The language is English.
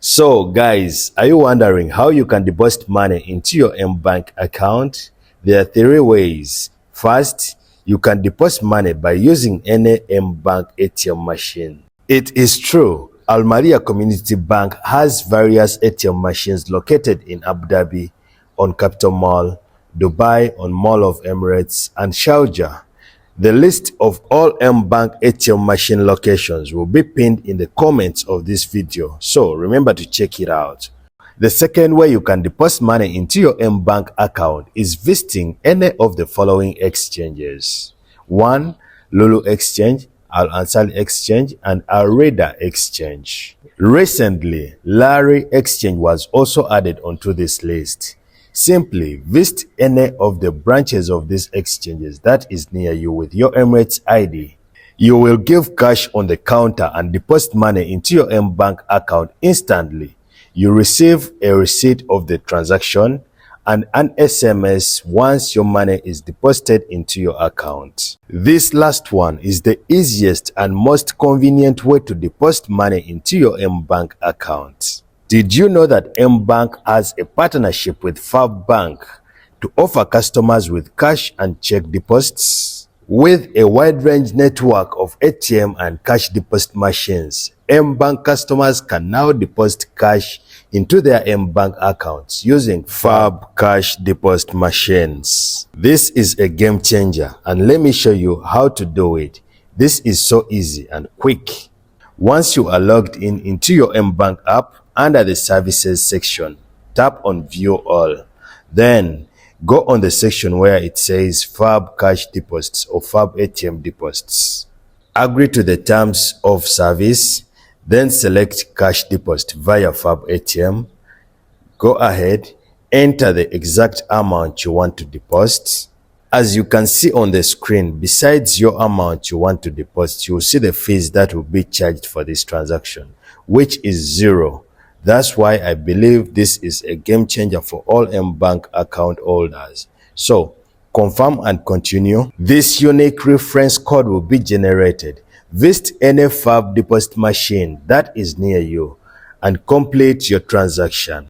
So guys, are you wondering how you can deposit money into your Mbank account? There are three ways. First, you can deposit money by using any Mbank ATM machine. It is true, Al Maryah Community Bank has various ATM machines located in Abu Dhabi, on Capital Mall, Dubai, on Mall of Emirates, and Sharjah. The list of all Mbank ATM machine locations will be pinned in the comments of this video, so remember to check it out. The second way you can deposit money into your Mbank account is visiting any of the following exchanges. 1. Lulu Exchange, Al Ansari Exchange, and Al Reda Exchange. Recently, Lari Exchange was also added onto this list. Simply visit any of the branches of these exchanges that is near you with your Emirates ID. You will give cash on the counter and deposit money into your Mbank account instantly. You receive a receipt of the transaction and an SMS once your money is deposited into your account. This last one is the easiest and most convenient way to deposit money into your Mbank account. Did you know that Mbank has a partnership with FAB Bank to offer customers with cash and check deposits? With a wide range network of ATM and cash deposit machines, Mbank customers can now deposit cash into their Mbank accounts using FAB cash deposit machines. This is a game changer, and let me show you how to do it. This is so easy and quick. Once you are logged in into your Mbank app, under the services section, tap on view all. Then go on the section where it says FAB cash deposits or FAB ATM deposits. Agree to the terms of service, then select cash deposit via FAB ATM. Go ahead, enter the exact amount you want to deposit. As you can see on the screen, besides your amount you want to deposit, you will see the fees that will be charged for this transaction, which is 0. That's why I believe this is a game changer for all Mbank account holders. So, confirm and continue. This unique reference code will be generated. Visit any FAB deposit machine that is near you and complete your transaction.